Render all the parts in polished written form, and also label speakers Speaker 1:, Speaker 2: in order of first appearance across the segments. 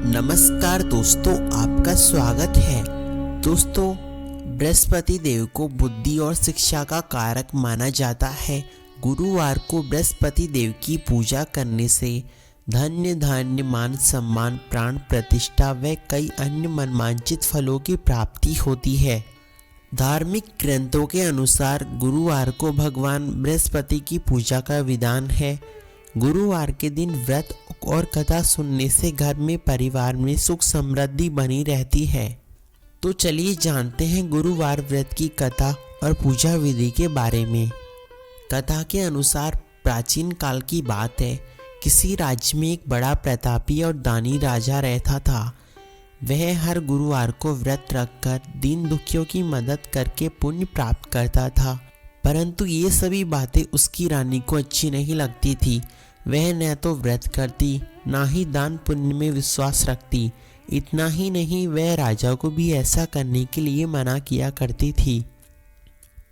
Speaker 1: नमस्कार दोस्तों, आपका स्वागत है। दोस्तों, बृहस्पति देव को बुद्धि और शिक्षा का कारक माना जाता है। गुरुवार को बृहस्पति देव की पूजा करने से धन्य धान्य मान सम्मान प्राण प्रतिष्ठा व कई अन्य मनवांछित फलों की प्राप्ति होती है। धार्मिक ग्रंथों के अनुसार गुरुवार को भगवान बृहस्पति की पूजा का विधान है। गुरुवार के दिन व्रत और कथा सुनने से घर में परिवार में सुख समृद्धि बनी रहती है। तो चलिए जानते हैं गुरुवार व्रत की कथा और पूजा विधि के बारे में। कथा के अनुसार प्राचीन काल की बात है। किसी राज्य में एक बड़ा प्रतापी और दानी राजा रहता था। वह हर गुरुवार को व्रत रखकर दीन दुखियों की मदद करके पुण्य प्राप्त करता था। परंतु ये सभी बातें उसकी रानी को अच्छी नहीं लगती थी। वह न तो व्रत करती, ना ही दान पुण्य में विश्वास रखती। इतना ही नहीं, वह राजा को भी ऐसा करने के लिए मना किया करती थी।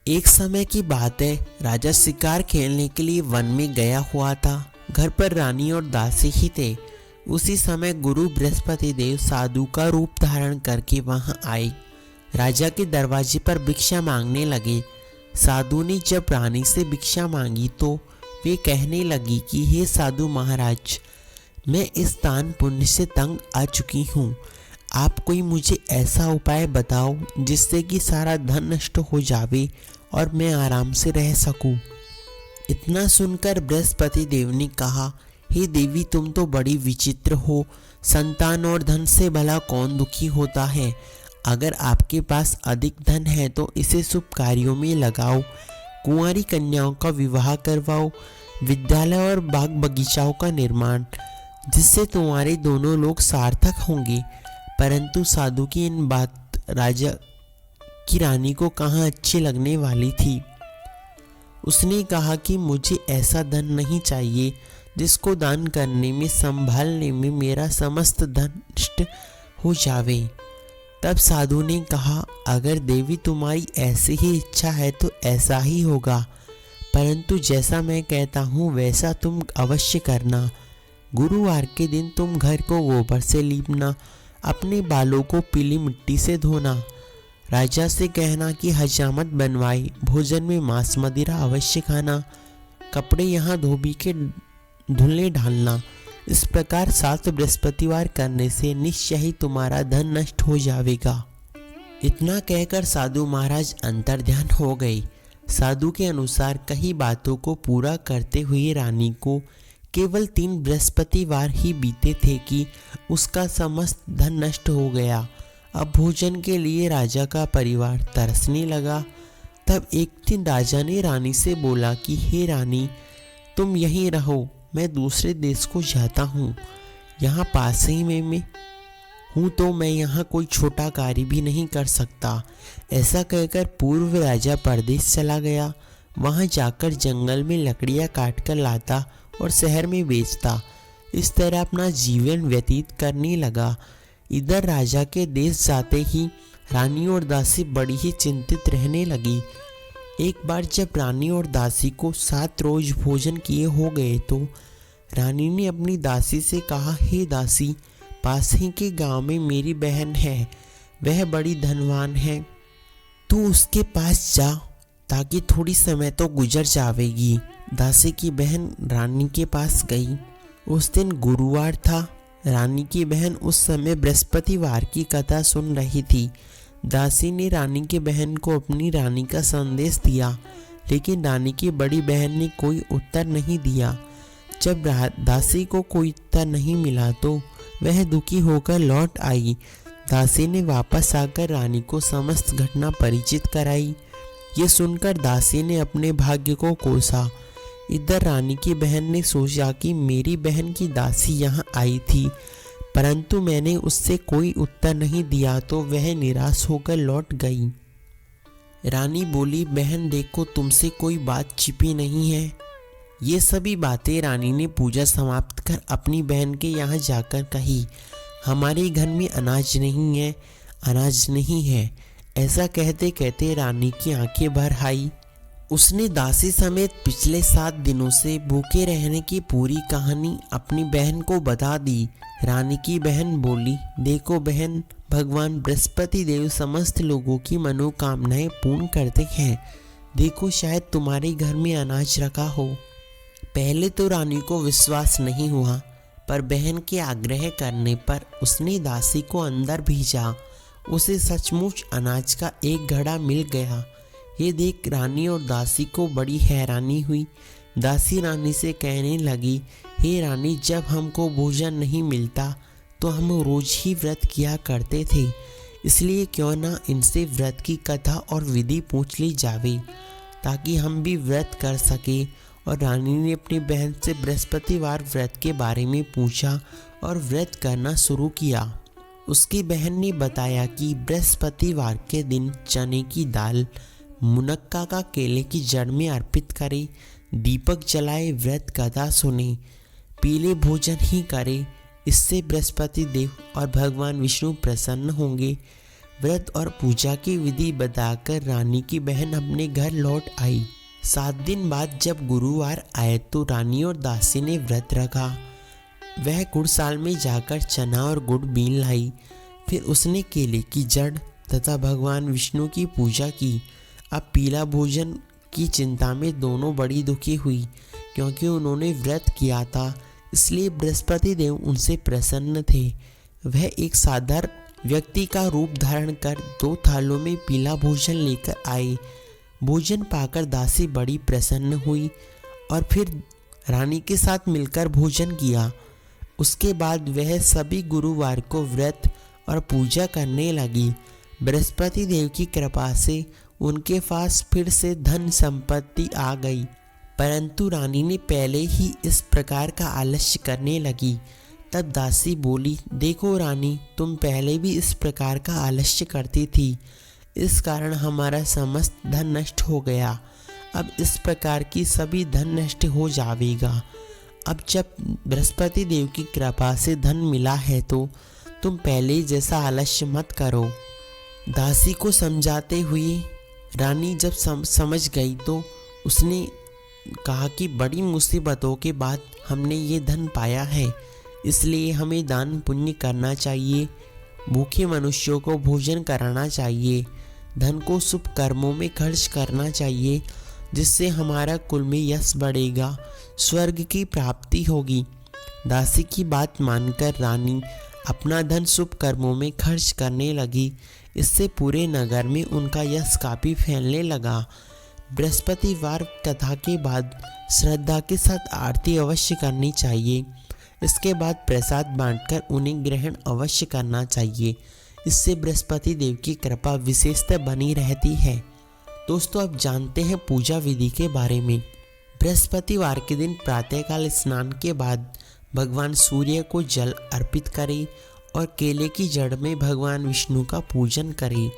Speaker 1: एक समय की बात है, राजा शिकार खेलने के लिए वन में गया हुआ था। घर पर रानी और दासी ही थे। उसी समय गुरु बृहस्पति देव साधु का रूप धारण करके वहां आए। राजा के दरवाजे पर भिक्षा मांगने लगे। साधु ने जब रानी से भिक्षा मांगी तो वे कहने लगी कि हे साधु महाराज, मैं इस दान पुण्य से तंग आ चुकी हूँ। आप कोई मुझे ऐसा उपाय बताओ जिससे कि सारा धन नष्ट हो जावे और मैं आराम से रह सकूं। इतना सुनकर बृहस्पति देव ने कहा, हे देवी, तुम तो बड़ी विचित्र हो। संतान और धन से भला कौन दुखी होता है। अगर आपके पास अधिक धन है तो इसे शुभ कार्यों में लगाओ। कुंवारी कन्याओं का विवाह करवाओ, विद्यालय और बाग बगीचाओं का निर्माण, जिससे तुम्हारे दोनों लोग सार्थक होंगे। परंतु साधु की इन बात राजा की रानी को कहाँ अच्छी लगने वाली थी। उसने कहा कि मुझे ऐसा धन नहीं चाहिए जिसको दान करने में संभालने में मेरा समस्त धन नष्ट हो जावे। तब साधु ने कहा, अगर देवी तुम्हारी ऐसी ही इच्छा है तो ऐसा ही होगा, परंतु जैसा मैं कहता हूँ वैसा तुम अवश्य करना। गुरुवार के दिन तुम घर को गोबर से लीपना, अपने बालों को पीली मिट्टी से धोना, राजा से कहना कि हजामत बनवाई, भोजन में मांस मदिरा अवश्य खाना, कपड़े यहाँ धोबी के धुलने डालना। इस प्रकार 7 बृहस्पतिवार करने से निश्चय ही तुम्हारा धन नष्ट हो जाएगा। इतना कहकर साधु महाराज अंतर्ध्यान हो गए। साधु के अनुसार कई बातों को पूरा करते हुए रानी को केवल 3 बृहस्पतिवार ही बीते थे कि उसका समस्त धन नष्ट हो गया। अब भोजन के लिए राजा का परिवार तरसने लगा। तब एक दिन राजा ने रानी से बोला कि हे रानी, तुम यहीं रहो, मैं दूसरे देश को जाता हूँ। यहाँ पास ही में मैं हूँ तो मैं यहाँ कोई छोटा कार्य भी नहीं कर सकता। ऐसा कहकर पूर्व राजा परदेश चला गया। वहाँ जाकर जंगल में लकड़ियाँ काट कर लाता और शहर में बेचता। इस तरह अपना जीवन व्यतीत करने लगा। इधर राजा के देश जाते ही रानी और दासी बड़ी ही चिंतित रहने लगी। एक बार जब रानी और दासी को 7 रोज भोजन किए हो गए तो रानी ने अपनी दासी से कहा, हे दासी, पास ही के गांव में मेरी बहन है, वह बड़ी धनवान है। तू उसके पास जा ताकि थोड़ी समय तो गुजर जावेगी। दासी की बहन रानी के पास गई। उस दिन गुरुवार था। रानी की बहन उस समय बृहस्पतिवार की कथा सुन रही थी। दासी ने रानी की बहन को अपनी रानी का संदेश दिया, लेकिन रानी की बड़ी बहन ने कोई उत्तर नहीं दिया। जब दासी को कोई उत्तर नहीं मिला तो वह दुखी होकर लौट आई। दासी ने वापस आकर रानी को समस्त घटना परिचित कराई। ये सुनकर दासी ने अपने भाग्य को कोसा। इधर रानी की बहन ने सोचा कि मेरी बहन की दासी यहाँ आई थी, परंतु मैंने उससे कोई उत्तर नहीं दिया तो वह निराश होकर लौट गई। रानी बोली, बहन देखो, तुमसे कोई बात छिपी नहीं है। ये सभी बातें रानी ने पूजा समाप्त कर अपनी बहन के यहाँ जाकर कही। हमारे घर में अनाज नहीं है, अनाज नहीं है। ऐसा कहते कहते रानी की आंखें भर आई। उसने दासी समेत पिछले 7 दिनों से भूखे रहने की पूरी कहानी अपनी बहन को बता दी। रानी की बहन बोली, देखो बहन, भगवान बृहस्पति देव समस्त लोगों की मनोकामनाएं पूर्ण करते हैं। देखो शायद तुम्हारे घर में अनाज रखा हो। पहले तो रानी को विश्वास नहीं हुआ, पर बहन के आग्रह करने पर उसने दासी को अंदर भेजा। उसे सचमुच अनाज का एक घड़ा मिल गया। ये देख रानी और दासी को बड़ी हैरानी हुई। दासी रानी से कहने लगी, हे रानी, जब हमको भोजन नहीं मिलता तो हम रोज ही व्रत किया करते थे, इसलिए क्यों ना इनसे व्रत की कथा और विधि पूछ ली जावे ताकि हम भी व्रत कर सके। और रानी ने अपनी बहन से बृहस्पतिवार व्रत के बारे में पूछा और व्रत करना शुरू किया। उसकी बहन ने बताया कि बृहस्पतिवार के दिन चने की दाल, मुनक्का का केले की जड़ में अर्पित करे, दीपक जलाए, व्रत कथा सुने, पीले भोजन ही करे। इससे बृहस्पति देव और भगवान विष्णु प्रसन्न होंगे। व्रत और पूजा की विधि बताकर रानी की बहन अपने घर लौट आई। 7 दिन बाद जब गुरुवार आए तो रानी और दासी ने व्रत रखा। वह गुड़साल में जाकर चना और गुड़ बीन लाई। फिर उसने केले की जड़ तथा भगवान विष्णु की पूजा की। अब पीला भोजन की चिंता में दोनों बड़ी दुखी हुई, क्योंकि उन्होंने व्रत किया था, इसलिए बृहस्पति देव उनसे प्रसन्न थे। वह एक साधारण व्यक्ति का रूप धारण कर 2 थालों में पीला भोजन लेकर आए। भोजन पाकर दासी बड़ी प्रसन्न हुई और फिर रानी के साथ मिलकर भोजन किया। उसके बाद वह सभी गुरुवार को व्रत और पूजा करने लगी। बृहस्पति देव की कृपा से उनके पास फिर से धन संपत्ति आ गई, परंतु रानी ने पहले ही इस प्रकार का आलस्य करने लगी। तब दासी बोली, देखो रानी, तुम पहले भी इस प्रकार का आलस्य करती थी, इस कारण हमारा समस्त धन नष्ट हो गया। अब इस प्रकार की सभी धन नष्ट हो जाएगा। अब जब बृहस्पति देव की कृपा से धन मिला है तो तुम पहले जैसा आलस्य मत करो। दासी को समझाते हुए रानी जब समझ गई तो उसने कहा कि बड़ी मुसीबतों के बाद हमने ये धन पाया है, इसलिए हमें दान पुण्य करना चाहिए, भूखे मनुष्यों को भोजन कराना चाहिए, धन को शुभ कर्मों में खर्च करना चाहिए, जिससे हमारा कुल में यश बढ़ेगा, स्वर्ग की प्राप्ति होगी। दासी की बात मानकर रानी अपना धन शुभ कर्मों में खर्च करने लगी। इससे पूरे नगर में उनका यश काफ़ी फैलने लगा। बृहस्पतिवार कथा के बाद श्रद्धा के साथ आरती अवश्य करनी चाहिए। इसके बाद प्रसाद बांटकर उन्हें ग्रहण अवश्य करना चाहिए। इससे बृहस्पति देव की कृपा विशेषतः बनी रहती है। दोस्तों, अब जानते हैं पूजा विधि के बारे में। बृहस्पतिवार के दिन प्रातःकाल स्नान के बाद भगवान सूर्य को जल अर्पित करें और केले की जड़ में भगवान विष्णु का पूजन करें।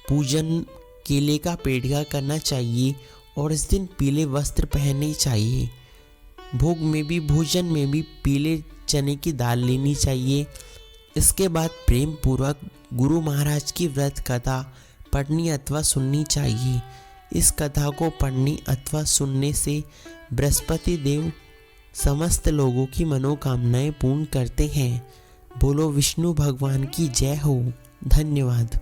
Speaker 1: पूजन केले का पेड़का करना चाहिए और इस दिन पीले वस्त्र पहनने चाहिए। भोग में भी, भोजन में भी पीले चने की दाल लेनी चाहिए। इसके बाद प्रेम पूर्वक गुरु महाराज की व्रत कथा पढ़नी अथवा सुननी चाहिए। इस कथा को पढ़ने अथवा सुनने से बृहस्पति देव समस्त लोगों की मनोकामनाएं पूर्ण करते हैं। बोलो विष्णु भगवान की जय हो। धन्यवाद।